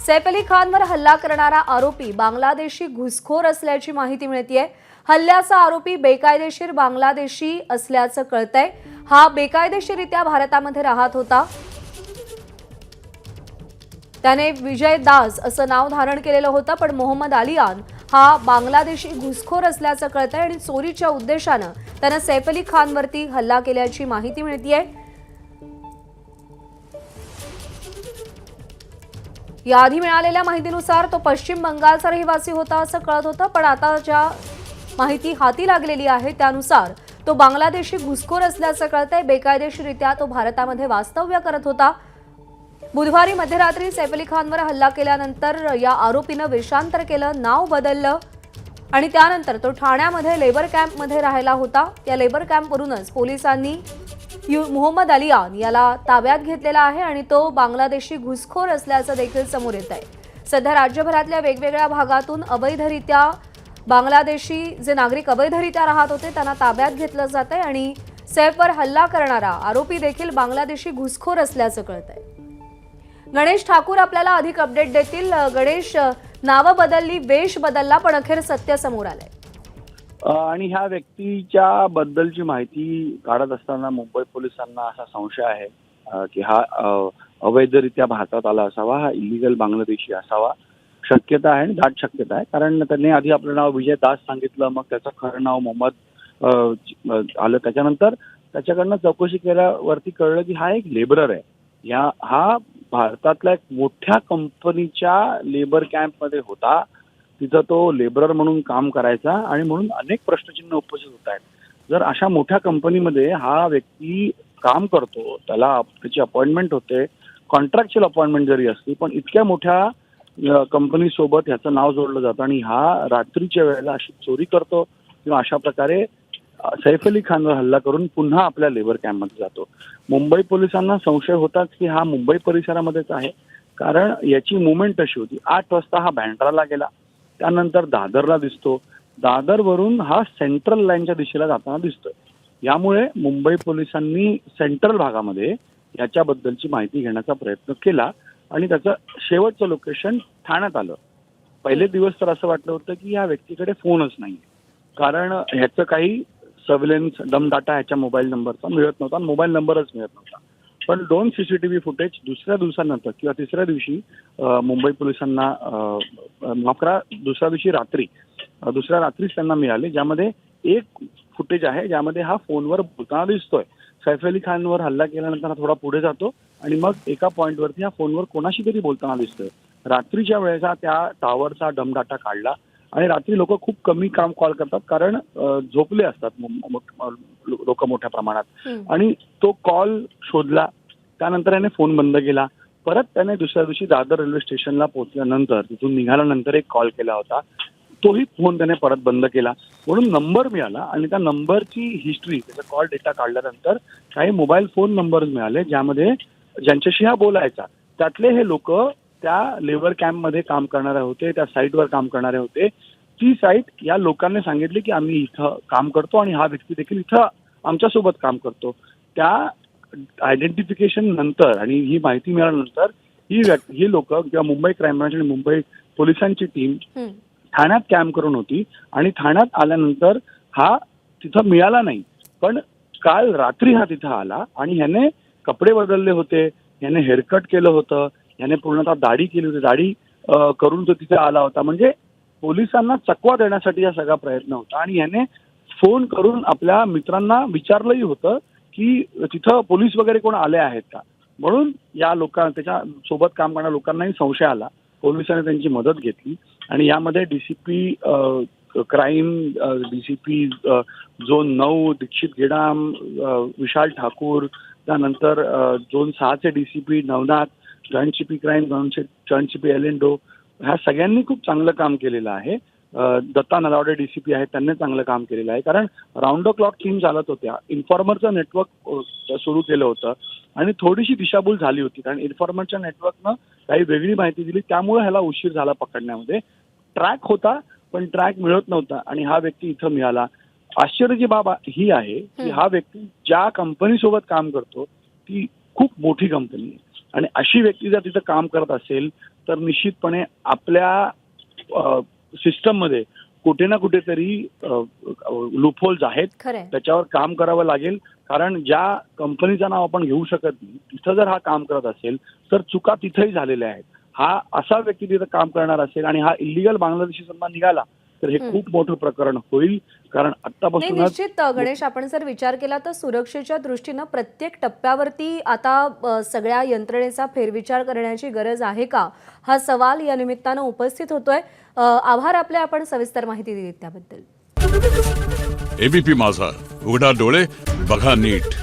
सैफ अली खानवर हल्ला करणारा आरोपी बांगलादेशी घुसखोर असल्याची माहिती मिळतेय। हल्ल्याचा आरोपी बेकायदेशीर बांगलादेशी असल्याचं कळतंय। हा बेकायदेशीररित्या भारतामध्ये राहत होता। त्याने विजय दास असं नाव धारण केलेलं होतं, पण मोहम्मद अलियान हा बांगलादेशी घुसखोर असल्याचं कळतंय आणि चोरीच्या उद्देशानं त्याने सैफ अली खानवरती हल्ला केल्याची माहिती मिळतेय। याआधी मिळालेल्या माहितीनुसार तो पश्चिम बंगालचा रहिवासी होता असं कळत होतं, पण आता ज्या माहिती हाती लागलेली आहे त्यानुसार तो बांगलादेशी घुसखोर असल्याचं कळतंय। बेकायदेशीररित्या तो भारतामध्ये वास्तव्य करत होता। बुधवारी मध्यरात्री सैफ अली खानवर हल्ला केल्यानंतर या आरोपीनं वेषांतर केलं, नाव बदललं आणि त्यानंतर तो ठाण्यामध्ये लेबर कॅम्पमध्ये राहिला होता। या लेबर कॅम्पवरूनच पोलिसांनी मोहम्मद अलियान याला ताब्यात घेतलेला आहे आणि तो बांगलादेशी घुसखोर असल्याचं देखील समोर येत आहे। सध्या राज्यभरातल्या वेगवेगळ्या भागातून अवैधरित्या बांगलादेशी जे नागरिक अवैधरित्या राहत होते त्यांना ताब्यात घेतलं जातंय आणि सैफवर हल्ला करणारा आरोपी देखील बांगलादेशी घुसखोर असल्याचं कळतंय। गणेश ठाकूर आपल्याला अधिक अपडेट देतील। गणेश, नावं बदलली, वेश बदलला, पण अखेर सत्य समोर आलंय आणि ह्या व्यक्तीच्या बद्दलची माहिती काढत असताना मुंबई पोलिसांना असा संशय आहे की हा अवैधरित्या भारतात आला असावा, हा इलिगल बांगलादेशी असावा, शक्यता आहे आणि दाट शक्यता आहे। कारण त्यांनी आधी आपलं नाव विजय दास सांगितलं, मग त्याचं खरं नाव मोहम्मद आलं। त्याच्यानंतर त्याच्याकडनं चौकशी केल्यावरती कळलं की हा एक लेबरर आहे। हा भारतातल्या एक मोठ्या कंपनीच्या लेबर कॅम्पमध्ये होता, तिथं तो लेबरर म्हणून काम करायचा आणि म्हणून अनेक प्रश्नचिन्ह उपस्थित होत आहेत। जर अशा मोठ्या कंपनीमध्ये हा व्यक्ती काम करतो, त्याची अपॉइंटमेंट होते, कॉन्ट्रॅक्च्युअल अपॉइंटमेंट जरी असली, पण इतक्या मोठ्या कंपनी सोबत ह्याचं नाव जोडलं जातं आणि हा रात्रीच्या वेळेला अशी चोरी करतो किंवा अशा प्रकारे सैफ अली खानवर हल्ला करून पुन्हा आपल्या लेबर कॅम्पमध्ये जातो। मुंबई पोलिसांना संशय होताच की हा मुंबई परिसरामध्येच आहे, कारण याची मुवमेंट अशी होती, 8 वाजता हा बँड्राला गेला, त्यानंतर दादरला दिसतो, दादरवरून हा सेंट्रल लाईनच्या दिशेला जाताना दिसतोय। यामुळे मुंबई पोलिसांनी सेंट्रल भागामध्ये याच्याबद्दलची माहिती घेण्याचा प्रयत्न केला आणि त्याचं शेवटचं लोकेशन ठाण्यात आलं। पहिले दिवस तर असं वाटलं होतं की या व्यक्तीकडे फोनच नाही, कारण ह्याचं काही सर्व्हिलन्स डम डाटा ह्याच्या मोबाईल नंबरचा मिळत नव्हता, मोबाईल नंबरच मिळत नव्हता। पण 2 CCTV फुटेज दुसऱ्या दिवसानंतर किंवा तिसऱ्या दिवशी मुंबई पोलिसांना दुसऱ्या रात्रीच त्यांना मिळाले, ज्यामध्ये एक फुटेज आहे ज्यामध्ये हा फोनवर बोलताना दिसतोय। सैफ अली खानवर हल्ला केल्यानंतर हा थोडा पुढे जातो आणि मग एका पॉईंटवरती हा फोनवर कोणाशी तरी बोलताना दिसतोय। रात्रीच्या वेळेचा त्या टॉवरचा डम डाटा काढला आणि रात्री लोक खूप कमी कॉल करतात, कारण झोपले असतात लोक मोठ्या प्रमाणात, आणि तो कॉल शोधला। त्यानंतर याने फोन बंद केला। परत त्याने दुसऱ्या दिवशी दादर रेल्वे स्टेशनला पोहोचल्यानंतर तिथून निघाल्यानंतर एक कॉल केला होता, तोही फोन त्याने परत बंद केला। म्हणून नंबर मिळाला आणि त्या नंबरची हिस्ट्री, त्याचा कॉल डेटा काढल्यानंतर काही मोबाईल फोन नंबर मिळाले ज्यांच्याशी हा बोलायचा। त्यातले हे लोक त्या लेबर कॅम्पमध्ये काम करणारे होते, त्या साईटवर काम करणारे होते। ती साईट या लोकांनी सांगितली की आम्ही इथं काम करतो आणि हा व्यक्ती देखील इथं आमच्यासोबत काम करतो। त्या आयडेंटिफिकेशन नंतर आणि ही माहिती मिळाल्यानंतर ही लोक किंवा मुंबई क्राईम ब्रांच आणि मुंबई पोलिसांची टीम ठाण्यात कॅम्प करून होती आणि ठाण्यात आल्यानंतर हा तिथं मिळाला नाही। पण काल रात्री हा तिथं आला आणि ह्याने कपडे बदलले होते, ह्याने हेअरकट केलं होतं, ह्याने पूर्णतः दाढी केली होती, दाढी करून तो तिथे आला होता। म्हणजे पोलिसांना चकवा देण्यासाठी हा सगळा प्रयत्न होता आणि ह्याने फोन करून आपल्या मित्रांना विचारलंही होतं की तिथं पोलीस वगैरे कोण आले आहेत का, म्हणून या त्याच्या सोबत काम करणाऱ्या लोकांनाही संशय आला। पोलिसांनी त्यांची मदत घेतली आणि यामध्ये DCP crime, DCP zone 9 Dikshit Gedam, Vishal Thakur, त्यानंतर झोन 6 चे DCP Navnath, joint CP crime, joint CP एलेंडो, ह्या सगळ्यांनी खूप चांगलं काम केलेलं आहे। दत्ता नलावडे DCP आहेत, त्यांनी चांगलं काम केलेलं आहे, कारण राऊंड द क्लॉक टीम चालत होत्या। इन्फॉर्मरचं नेटवर्क सुरू केलं होतं आणि थोडीशी दिशाभूल झाली होती, कारण इन्फॉर्मरच्या नेटवर्कनं काही वेगळी माहिती दिली, त्यामुळे ह्याला उशीर झाला पकडण्यामध्ये। ट्रॅक होता पण ट्रॅक मिळत नव्हता आणि हा व्यक्ती इथं मिळाला। आश्चर्याची बाब ही आहे की हा व्यक्ती ज्या कंपनीसोबत काम करतो ती खूप मोठी कंपनी आहे आणि अशी व्यक्ती जर तिथं काम करत असेल तर निश्चितपणे आपल्या सिस्टममध्ये कुठे ना कुठेतरी लूपहोल्स आहेत. खरंय. त्याच्यावर काम करावं लागेल. कारण ज्या कंपनीचं नाव आपण घेऊ शकत नाही तिथं जर हा काम करत असेल तर चुका तिथेही झालेल्या आहेत. हा असा व्यक्ती तिथं काम करणार असेल आणि हा इलिगल बांगलादेशी समजा निघाला तर हे खूप मोठं प्रकरण होईल. कारण नाही, आतापासूनच निश्चित गणेश, आपण जर विचार केला तर सुरक्षेच्या दृष्टीनं प्रत्येक टप्प्यावरती आता सगळ्या यंत्रणेचा फेरविचार करण्याची गरज आहे का, हा सवाल या निमित्तानं उपस्थित होतोय. आभार आपले, आपण सविस्तर माहिती दिली त्याबद्दल. एबीपी माझा, उघडा डोळे बघा नीट.